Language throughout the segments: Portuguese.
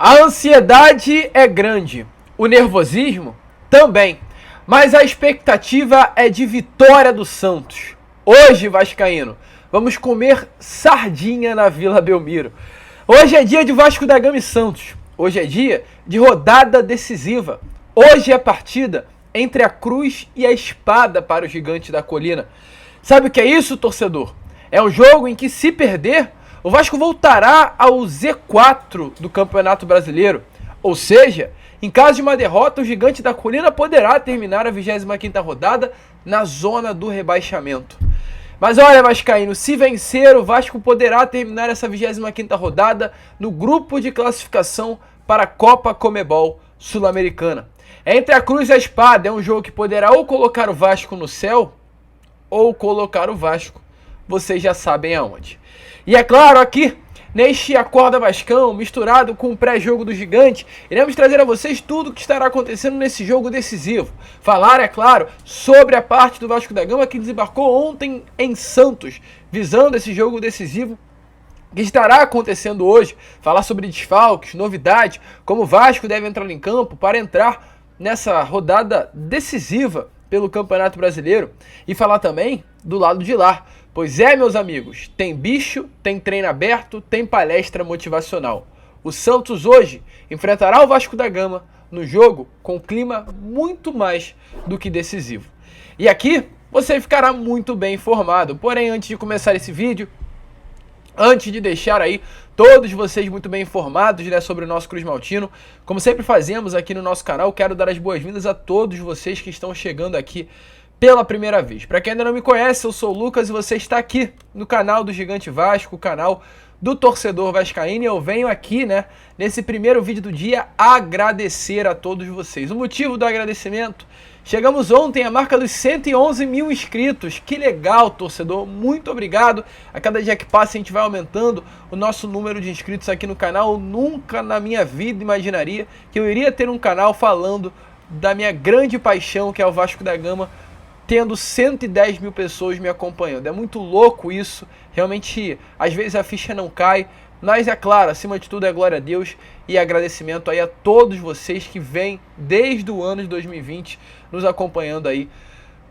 A ansiedade é grande, o nervosismo também, mas a expectativa é de vitória do Santos. Hoje, vascaíno, vamos comer sardinha na Vila Belmiro. Hoje é dia de Vasco da Gama e Santos. Hoje é dia de rodada decisiva. Hoje é partida entre a cruz e a espada para o Gigante da Colina. Sabe o que é isso, torcedor? É um jogo em que, se perder, o Vasco voltará ao Z4 do Campeonato Brasileiro. Ou seja, em caso de uma derrota, o Gigante da Colina poderá terminar a 25ª rodada na zona do rebaixamento. Mas olha, vascaíno, se vencer, o Vasco poderá terminar essa 25ª rodada no grupo de classificação para a Copa Comebol Sul-Americana. Entre a cruz e a espada, é um jogo que poderá ou colocar o Vasco no céu, ou colocar o Vasco, vocês já sabem aonde. E é claro, aqui, neste Acorda Vascão, misturado com o pré-jogo do Gigante, iremos trazer a vocês tudo o que estará acontecendo nesse jogo decisivo. Falar, é claro, sobre a parte do Vasco da Gama que desembarcou ontem em Santos, visando esse jogo decisivo que estará acontecendo hoje. Falar sobre desfalques, novidades, como o Vasco deve entrar em campo para entrar nessa rodada decisiva pelo Campeonato Brasileiro. E falar também do lado de lá. Pois é, meus amigos, tem bicho, tem treino aberto, tem palestra motivacional. O Santos hoje enfrentará o Vasco da Gama no jogo com um clima muito mais do que decisivo. E aqui você ficará muito bem informado. Porém, antes de começar esse vídeo, antes de deixar aí todos vocês muito bem informados, né, sobre o nosso Cruz Maltino, como sempre fazemos aqui no nosso canal, quero dar as boas-vindas a todos vocês que estão chegando aqui pela primeira vez. Para quem ainda não me conhece, eu sou o Lucas e você está aqui no canal do Gigante Vasco, o canal do torcedor vascaíno, e eu venho aqui, né, nesse primeiro vídeo do dia, agradecer a todos vocês. O motivo do agradecimento: chegamos ontem à marca dos 111 mil inscritos. Que legal, torcedor, muito obrigado. A cada dia que passa a gente vai aumentando o nosso número de inscritos aqui no canal. Eu nunca na minha vida imaginaria que eu iria ter um canal falando da minha grande paixão, que é o Vasco da Gama, tendo 110 mil pessoas me acompanhando. É muito louco isso, realmente, às vezes a ficha não cai, mas é claro, acima de tudo é glória a Deus e agradecimento aí a todos vocês que vêm desde o ano de 2020 nos acompanhando aí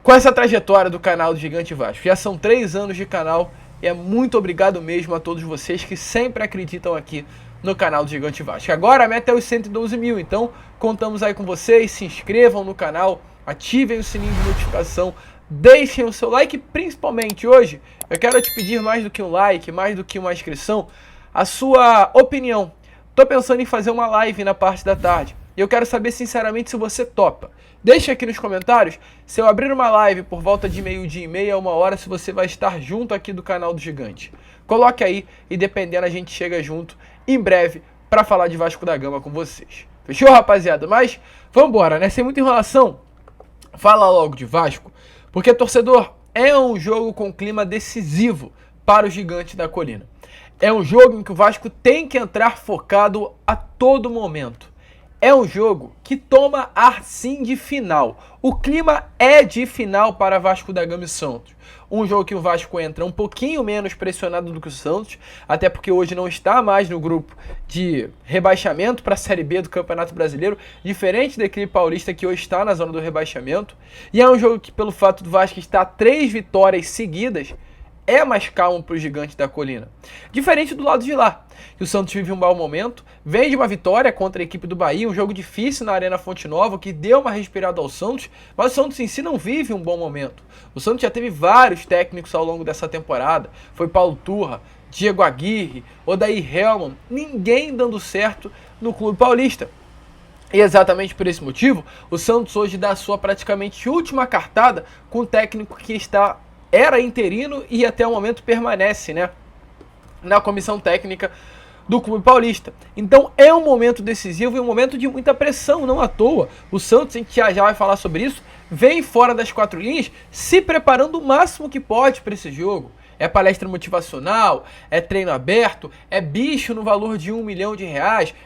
com essa trajetória do canal do Gigante Vasco. Já são 3 anos de canal e é muito obrigado mesmo a todos vocês que sempre acreditam aqui no canal do Gigante Vasco. Agora a meta é os 112 mil, então contamos aí com vocês. Se inscrevam no canal, ativem o sininho de notificação, deixem o seu like. Principalmente hoje, eu quero te pedir mais do que um like, mais do que uma inscrição, a sua opinião. Tô pensando em fazer uma live na parte da tarde e eu quero saber sinceramente se você topa. Deixa aqui nos comentários se eu abrir uma live por volta de 12h30 a 1h, se você vai estar junto aqui do canal do Gigante. Coloque aí e dependendo a gente chega junto em breve para falar de Vasco da Gama com vocês. Fechou, rapaziada? Mas vamos embora, né? Sem muita enrolação, fala logo de Vasco, porque, torcedor, é um jogo com clima decisivo para o Gigante da Colina. É um jogo em que o Vasco tem que entrar focado a todo momento. É um jogo que toma ar sim de final. O clima é de final para Vasco da Gama e Santos. Um jogo que o Vasco entra um pouquinho menos pressionado do que o Santos, até porque hoje não está mais no grupo de rebaixamento para a Série B do Campeonato Brasileiro, diferente da equipe paulista que hoje está na zona do rebaixamento. E é um jogo que, pelo fato do Vasco estar a 3 vitórias seguidas, é mais calmo para o Gigante da Colina. Diferente do lado de lá, que o Santos vive um mau momento, vem de uma vitória contra a equipe do Bahia, um jogo difícil na Arena Fonte Nova, que deu uma respirada ao Santos, mas o Santos em si não vive um bom momento. O Santos já teve vários técnicos ao longo dessa temporada, foi Paulo Turra, Diego Aguirre, Odair Hellmann, ninguém dando certo no clube paulista. E exatamente por esse motivo, o Santos hoje dá a sua praticamente última cartada com um técnico que era interino e até o momento permanece, né, na comissão técnica do clube paulista. Então é um momento decisivo e um momento de muita pressão, não à toa. O Santos, a gente já vai falar sobre isso, vem fora das 4 linhas, se preparando o máximo que pode para esse jogo. É palestra motivacional, é treino aberto, é bicho no valor de R$1 milhão,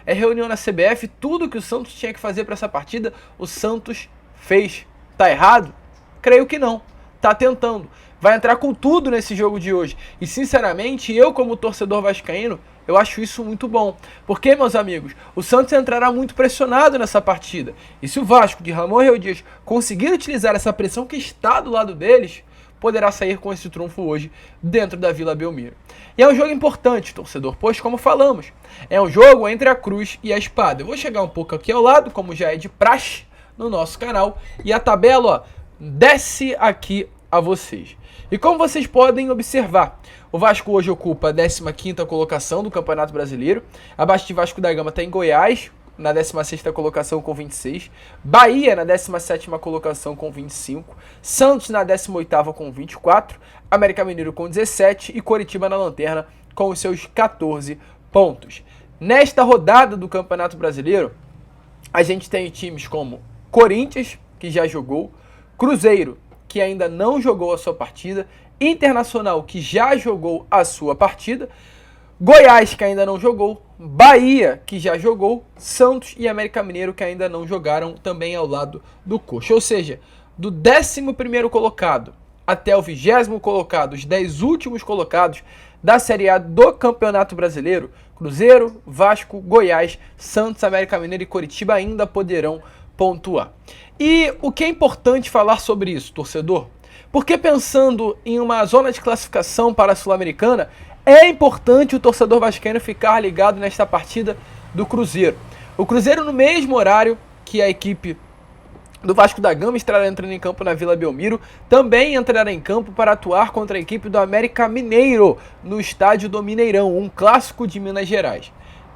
é reunião na CBF, tudo que o Santos tinha que fazer para essa partida, o Santos fez. Tá errado? Creio que não. Tá tentando. vai entrar com tudo nesse jogo de hoje. E sinceramente, eu como torcedor vascaíno, eu acho isso muito bom. Porque, meus amigos, o Santos entrará muito pressionado nessa partida. E se o Vasco de Ramon Real Dias conseguir utilizar essa pressão que está do lado deles, poderá sair com esse trunfo hoje dentro da Vila Belmiro. E é um jogo importante, torcedor, pois, como falamos, é um jogo entre a cruz e a espada. Eu vou chegar um pouco aqui ao lado, como já é de praxe no nosso canal, e a tabela, ó, desce aqui a vocês. E como vocês podem observar, o Vasco hoje ocupa a 15ª colocação do Campeonato Brasileiro. Abaixo de Vasco da Gama tem Goiás, na 16ª colocação com 26, Bahia na 17ª colocação com 25, Santos na 18ª com 24, América Mineiro com 17 e Coritiba na lanterna com os seus 14 pontos. Nesta rodada do Campeonato Brasileiro, a gente tem times como Corinthians, que já jogou, Cruzeiro, que ainda não jogou a sua partida, Internacional, que já jogou a sua partida, Goiás, que ainda não jogou, Bahia, que já jogou, Santos e América Mineiro, que ainda não jogaram, também ao lado do Coxa. Ou seja, do 11º colocado até o 20º colocado, os 10 últimos colocados da Série A do Campeonato Brasileiro, Cruzeiro, Vasco, Goiás, Santos, América Mineiro e Coritiba ainda poderão pontuar. E o que é importante falar sobre isso, torcedor? Porque pensando em uma zona de classificação para a Sul-Americana, é importante o torcedor vascaíno ficar ligado nesta partida do Cruzeiro. O Cruzeiro, no mesmo horário que a equipe do Vasco da Gama estará entrando em campo na Vila Belmiro, também entrará em campo para atuar contra a equipe do América Mineiro no estádio do Mineirão, um clássico de Minas Gerais.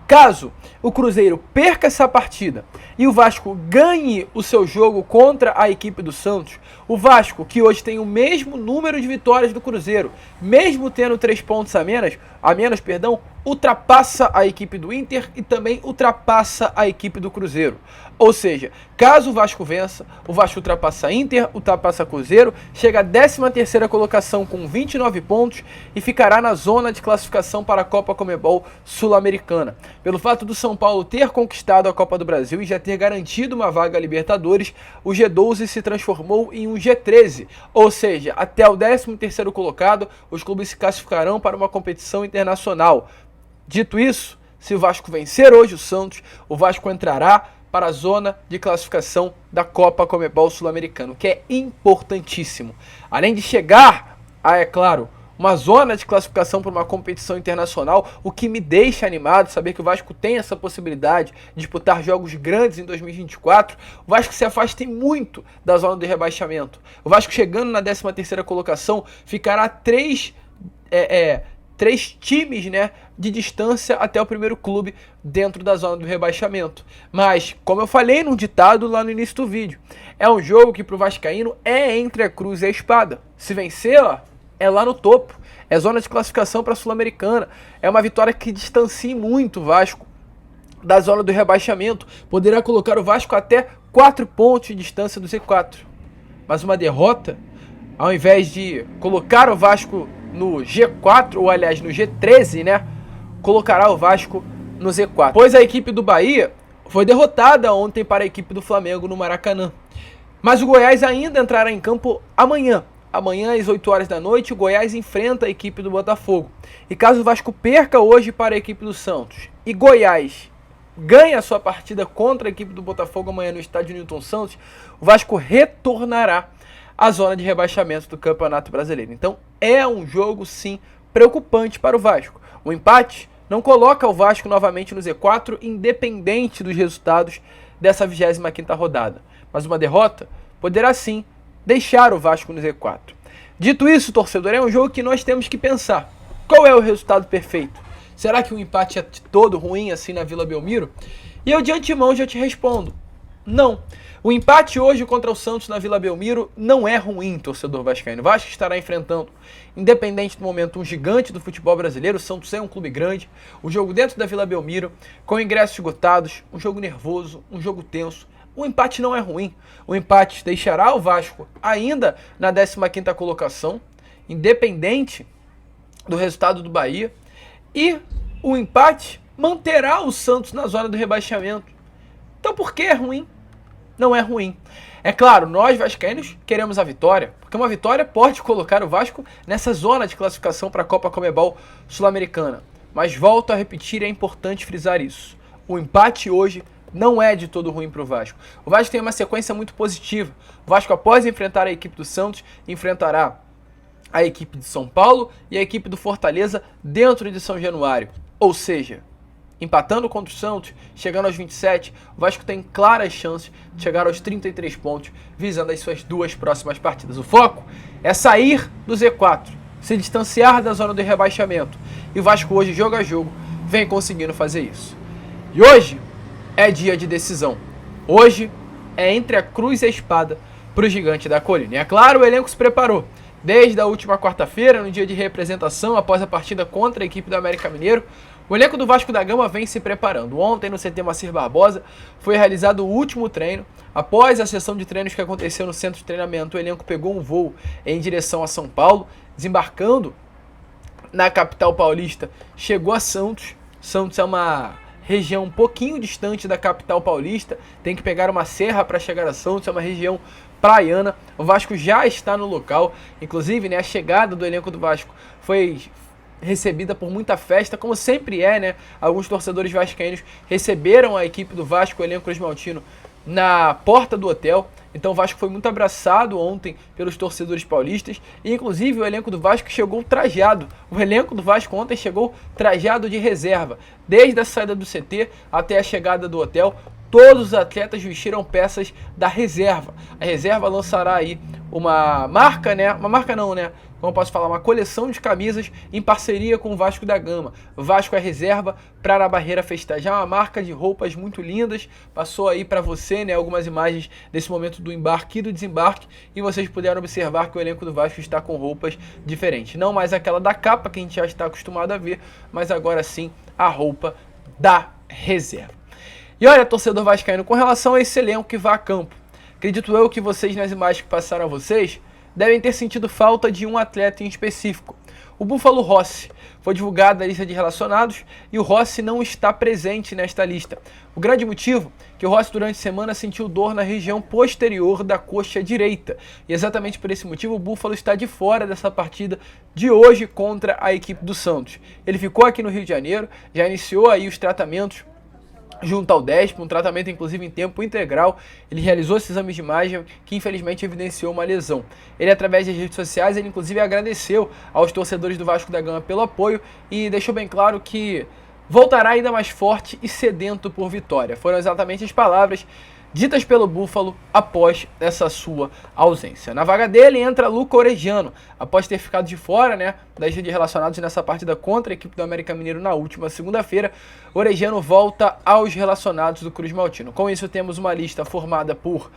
Caso o Cruzeiro perca essa partida e o Vasco ganhe o seu jogo contra a equipe do Santos, o Vasco, que hoje tem o mesmo número de vitórias do Cruzeiro, mesmo tendo 3 pontos a menos, ultrapassa a equipe do Inter e também ultrapassa a equipe do Cruzeiro. Ou seja, caso o Vasco vença, o Vasco ultrapassa Inter, ultrapassa Cruzeiro, chega à 13ª colocação com 29 pontos e ficará na zona de classificação para a Copa Conmebol Sul-Americana. Pelo fato do São Paulo ter conquistado a Copa do Brasil e já ter garantido uma vaga à Libertadores, o G12 se transformou em um G13, ou seja, até o 13º colocado, os clubes se classificarão para uma competição internacional. Dito isso, se o Vasco vencer hoje o Santos, o Vasco entrará para a zona de classificação da Copa Conmebol Sul-Americana, que é importantíssimo. Além de chegar a, é claro, uma zona de classificação para uma competição internacional, o que me deixa animado saber que o Vasco tem essa possibilidade de disputar jogos grandes em 2024, o Vasco se afaste muito da zona de rebaixamento. O Vasco chegando na 13ª colocação ficará três times, né, de distância até o primeiro clube dentro da zona do rebaixamento. Mas, como eu falei num ditado lá no início do vídeo, é um jogo que pro vascaíno é entre a cruz e a espada. Se vencer, ó, é lá no topo, é zona de classificação para a Sul-Americana, é uma vitória que distancie muito o Vasco da zona do rebaixamento, poderá colocar o Vasco até 4 pontos de distância do Z4. Mas uma derrota, ao invés de colocar o Vasco no G4, ou aliás no G13, né, colocará o Vasco no Z4. Pois a equipe do Bahia foi derrotada ontem para a equipe do Flamengo no Maracanã. Mas o Goiás ainda entrará em campo amanhã. Amanhã às 8 horas da noite o Goiás enfrenta a equipe do Botafogo. E caso o Vasco perca hoje para a equipe do Santos e Goiás ganha a sua partida contra a equipe do Botafogo amanhã no estádio Newton Santos, o Vasco retornará à zona de rebaixamento do Campeonato Brasileiro. Então é um jogo sim preocupante para o Vasco. O empate não coloca o Vasco novamente no Z4, independente dos resultados dessa 25ª rodada. Mas uma derrota poderá sim deixar o Vasco no Z4. Dito isso, torcedor, é um jogo que nós temos que pensar. Qual é o resultado perfeito? Será que o empate é todo ruim assim na Vila Belmiro? E eu de antemão já te respondo, não. O empate hoje contra o Santos na Vila Belmiro não é ruim, torcedor vascaíno. O Vasco estará enfrentando, independente do momento, um gigante do futebol brasileiro. O Santos é um clube grande. O jogo dentro da Vila Belmiro, com ingressos esgotados, um jogo nervoso, um jogo tenso. O empate não é ruim. O empate deixará o Vasco ainda na 15ª colocação, independente do resultado do Bahia. E o empate manterá o Santos na zona do rebaixamento. Então por que é ruim? Não é ruim. É claro, nós vascaínos queremos a vitória, porque uma vitória pode colocar o Vasco nessa zona de classificação para a Copa Conmebol Sul-Americana. Mas volto a repetir, é importante frisar isso. O empate hoje não é de todo ruim para o Vasco. O Vasco tem uma sequência muito positiva. O Vasco, após enfrentar a equipe do Santos, enfrentará a equipe de São Paulo e a equipe do Fortaleza dentro de São Januário. Ou seja, empatando contra o Santos, chegando aos 27, o Vasco tem claras chances de chegar aos 33 pontos, visando as suas 2 próximas partidas. O foco é sair do Z4, se distanciar da zona do rebaixamento. E o Vasco hoje, jogo a jogo, vem conseguindo fazer isso. E hoje é dia de decisão. Hoje é entre a cruz e a espada para o Gigante da Colina. E é claro, o elenco se preparou. Desde a última quarta-feira, no dia de representação, após a partida contra a equipe do América Mineiro, o elenco do Vasco da Gama vem se preparando. Ontem, no CT Moacir Barbosa, foi realizado o último treino. Após a sessão de treinos que aconteceu no centro de treinamento, o elenco pegou um voo em direção a São Paulo, desembarcando na capital paulista, chegou a Santos. Santos é uma região um pouquinho distante da capital paulista, tem que pegar uma serra para chegar a Santos, é uma região praiana. O Vasco já está no local, inclusive, né, a chegada do elenco do Vasco foi recebida por muita festa, como sempre é, né? Alguns torcedores vascaínos receberam a equipe do Vasco, o elenco cruzmaltino, na porta do hotel. Então o Vasco foi muito abraçado ontem pelos torcedores paulistas, e inclusive o elenco do Vasco chegou trajado. O elenco do Vasco ontem chegou trajado de reserva. Desde a saída do CT até a chegada do hotel, todos os atletas vestiram peças da reserva. A reserva lançará aí uma marca, né? Uma marca não, né? Como posso falar, uma coleção de camisas em parceria com o Vasco da Gama. O Vasco é reserva para a Barreira festejar, uma marca de roupas muito lindas. Passou aí para você, né, algumas imagens desse momento do embarque e do desembarque, e vocês puderam observar que o elenco do Vasco está com roupas diferentes. Não mais aquela da capa que a gente já está acostumado a ver, mas agora sim a roupa da reserva. E olha, torcedor vascaíno, com relação a esse elenco que vai a campo, acredito eu que vocês, nas imagens que passaram a vocês, devem ter sentido falta de um atleta em específico. O Búfalo Rossi. Foi divulgada a lista de relacionados e o Rossi não está presente nesta lista. O grande motivo é que o Rossi durante a semana sentiu dor na região posterior da coxa direita. E exatamente por esse motivo o Búfalo está de fora dessa partida de hoje contra a equipe do Santos. Ele ficou aqui no Rio de Janeiro, já iniciou aí os tratamentos junto ao DESP, um tratamento inclusive em tempo integral. Ele realizou esses exames de imagem que infelizmente evidenciou uma lesão. Ele, através das redes sociais, ele inclusive agradeceu aos torcedores do Vasco da Gama pelo apoio e deixou bem claro que voltará ainda mais forte e sedento por vitória. Foram exatamente as palavras ditas pelo Búfalo após essa sua ausência. Na vaga dele entra Luca Orejano, após ter ficado de fora, né, da lista de relacionados nessa partida contra a equipe do América Mineiro na última segunda-feira. Orejano volta aos relacionados do Cruzmaltino. Com isso temos uma lista formada por,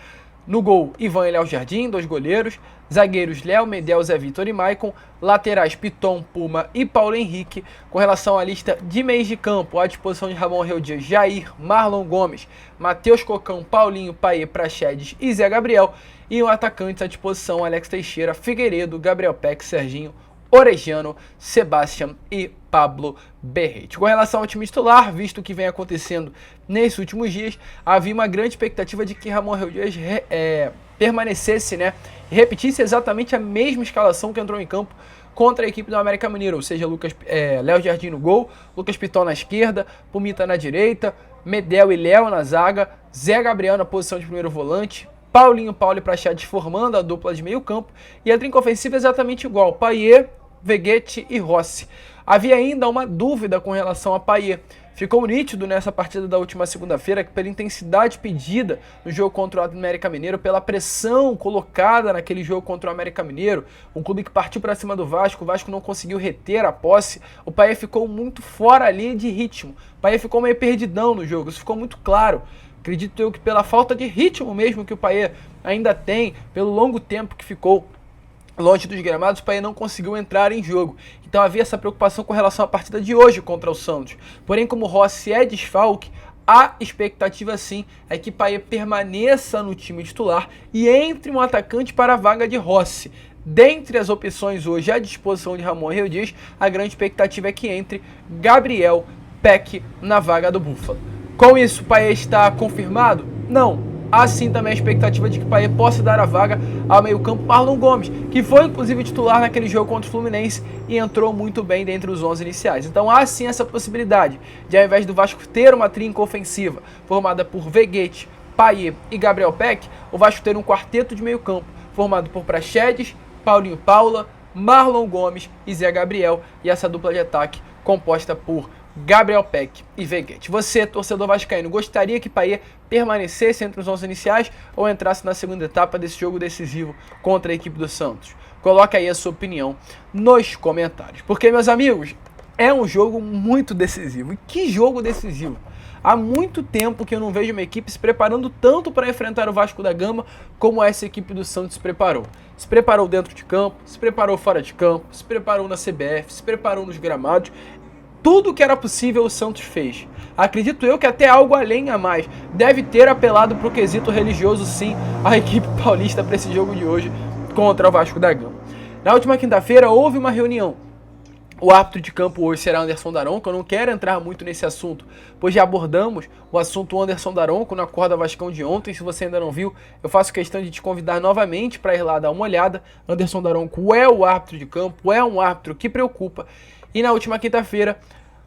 no gol, Ivan e Léo Jardim, 2 goleiros, zagueiros Léo, Medel, Zé Vitor e Maicon, laterais Piton, Puma e Paulo Henrique. Com relação à lista de meios de campo, à disposição de Ramon Reudias, Jair, Marlon Gomes, Matheus Cocão, Paulinho, Paê, Praxedes e Zé Gabriel. E o atacantes à disposição, Alex Teixeira, Figueiredo, Gabriel Peck, Serginho, Orejano, Sebastião e Pablo Berrete. Com relação ao time titular, visto o que vem acontecendo nesses últimos dias, havia uma grande expectativa de que Ramon Reudias permanecesse, né, e repetisse exatamente a mesma escalação que entrou em campo contra a equipe do América Mineiro, ou seja, Léo Jardim no gol, Lucas Piton na esquerda, Pumita na direita, Medel e Léo na zaga, Zé Gabriel na posição de primeiro volante, Paulinho, Paulo e Praxedes formando a dupla de meio campo, e a trinca ofensiva exatamente igual, Payet, Veguete e Rossi. Havia ainda uma dúvida com relação a Payet. Ficou nítido nessa partida da última segunda-feira que, pela intensidade pedida no jogo contra o América Mineiro, pela pressão colocada naquele jogo contra o América Mineiro, um clube que partiu para cima do Vasco, o Vasco não conseguiu reter a posse, o Payet ficou muito fora ali de ritmo. O Payet ficou meio perdidão no jogo, isso ficou muito claro. Acredito eu que pela falta de ritmo mesmo que o Payet ainda tem, pelo longo tempo que ficou longe dos gramados, o Payet não conseguiu entrar em jogo. Então havia essa preocupação com relação à partida de hoje contra o Santos. Porém, como o Rossi é desfalque, a expectativa sim é que Payet permaneça no time titular e entre um atacante para a vaga de Rossi. Dentre as opções hoje à disposição de Ramon Reudias, a grande expectativa é que entre Gabriel Peck na vaga do Búfalo. Com isso, o Payet está confirmado? Não. há sim também a expectativa de que Payet possa dar a vaga ao meio-campo Marlon Gomes, que foi inclusive titular naquele jogo contra o Fluminense e entrou muito bem dentre os 11 iniciais. Então há sim essa possibilidade de, ao invés do Vasco ter uma trinca ofensiva formada por Veguete, Payet e Gabriel Peck, o Vasco ter um quarteto de meio-campo formado por Praxedes, Paulinho Paula, Marlon Gomes e Zé Gabriel, e essa dupla de ataque composta por Gabriel Peck e Veguete. Você, torcedor vascaíno, gostaria que Payet permanecesse entre os 11 iniciais ou entrasse na segunda etapa desse jogo decisivo contra a equipe do Santos? Coloque aí a sua opinião nos comentários. Porque, meus amigos, é um jogo muito decisivo. E que jogo decisivo! Há muito tempo que eu não vejo uma equipe se preparando tanto para enfrentar o Vasco da Gama como essa equipe do Santos se preparou. Se preparou dentro de campo, se preparou fora de campo, se preparou na CBF, se preparou nos gramados. Tudo que era possível o Santos fez. Acredito eu que até algo além a mais. Deve ter apelado para o quesito religioso, sim, a equipe paulista para esse jogo de hoje contra o Vasco da Gama. Na última quinta-feira houve uma reunião. O árbitro de campo hoje será Anderson Daronco. Eu não quero entrar muito nesse assunto, pois já abordamos o assunto Anderson Daronco na Acorda Vascão de ontem. Se você ainda não viu, eu faço questão de te convidar novamente para ir lá dar uma olhada. Anderson Daronco é o árbitro de campo, é um árbitro que preocupa. E na última quinta-feira,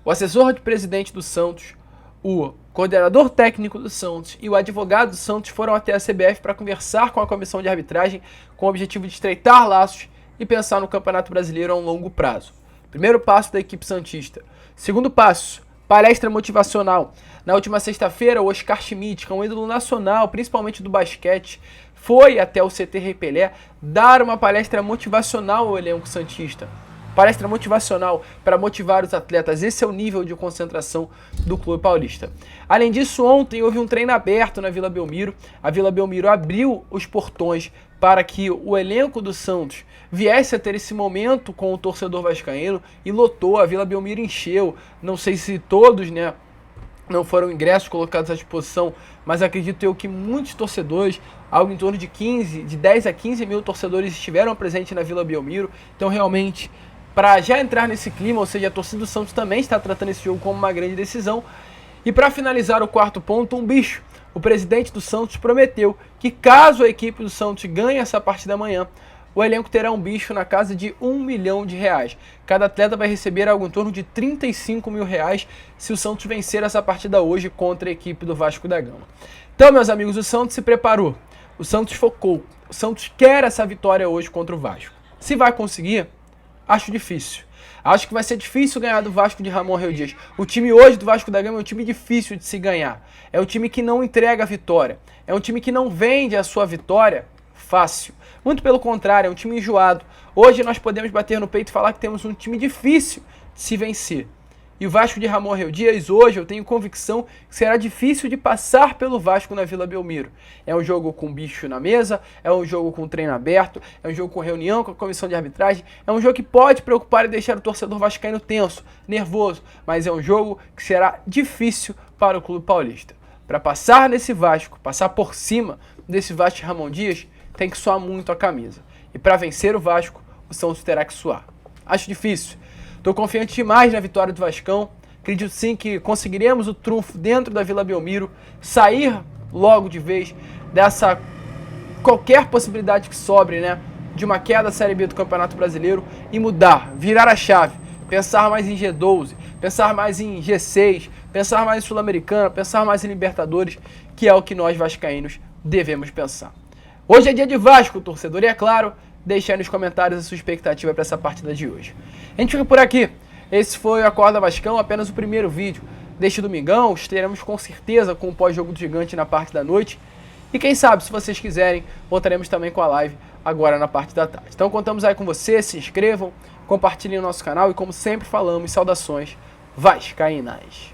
o assessor de presidente do Santos, o coordenador técnico do Santos e o advogado do Santos foram até a CBF para conversar com a comissão de arbitragem com o objetivo de estreitar laços e pensar no Campeonato Brasileiro a um longo prazo. Primeiro passo da equipe santista. Segundo passo, palestra motivacional. Na última sexta-feira, o Oscar Schmidt, que é um ídolo nacional, principalmente do basquete, foi até o CT Rei Pelé dar uma palestra motivacional ao elenco santista. Palestra motivacional para motivar os atletas. Esse é o nível de concentração do clube paulista. Além disso, ontem houve um treino aberto na Vila Belmiro. A Vila Belmiro abriu os portões para que o elenco do Santos viesse a ter esse momento com o torcedor vascaíno e lotou. A Vila Belmiro encheu. Não sei se todos, não foram ingressos colocados à disposição, mas acredito eu que muitos torcedores, algo em torno de 10 a 15 mil torcedores estiveram presentes na Vila Belmiro. Então realmente, para já entrar nesse clima, ou seja, a torcida do Santos também está tratando esse jogo como uma grande decisão. E para finalizar o quarto ponto, um bicho. O presidente do Santos prometeu que caso a equipe do Santos ganhe essa partida amanhã, o elenco terá um bicho na casa de R$1 milhão. Cada atleta vai receber algo em torno de R$35 mil se o Santos vencer essa partida hoje contra a equipe do Vasco da Gama. Então, meus amigos, o Santos se preparou, o Santos focou, o Santos quer essa vitória hoje contra o Vasco. Se vai conseguir, acho difícil. Acho que vai ser difícil ganhar do Vasco de Ramon Reu Dias. O time hoje do Vasco da Gama é um time difícil de se ganhar. É um time que não entrega a vitória. É um time que não vende a sua vitória fácil. Muito pelo contrário, é um time enjoado. Hoje nós podemos bater no peito e falar que temos um time difícil de se vencer. E o Vasco de Ramon Reu Dias hoje eu tenho convicção que será difícil de passar pelo Vasco na Vila Belmiro. É um jogo com bicho na mesa, é um jogo com treino aberto, é um jogo com reunião com a comissão de arbitragem, é um jogo que pode preocupar e deixar o torcedor vascaíno tenso, nervoso, mas é um jogo que será difícil para o clube paulista. Para passar nesse Vasco, passar por cima desse Vasco de Ramon Dias, tem que suar muito a camisa. E para vencer o Vasco, o Santos terá que suar. Acho difícil. Estou confiante demais na vitória do Vascão. Acredito sim que conseguiremos o trunfo dentro da Vila Belmiro, sair logo de vez dessa qualquer possibilidade que sobre, de uma queda da Série B do Campeonato Brasileiro e mudar, virar a chave, pensar mais em G12, pensar mais em G6, pensar mais em Sul-Americana, pensar mais em Libertadores, que é o que nós vascaínos devemos pensar. Hoje é dia de Vasco, torcedor, e é claro, deixe aí nos comentários a sua expectativa para essa partida de hoje. A gente fica por aqui. Esse foi o Acorda Vascão, apenas o primeiro vídeo deste domingão. Estaremos com certeza com o pós-jogo do Gigante na parte da noite. E quem sabe, se vocês quiserem, voltaremos também com a live agora na parte da tarde. Então contamos aí com vocês, se inscrevam, compartilhem o nosso canal e como sempre falamos, saudações vascaínas.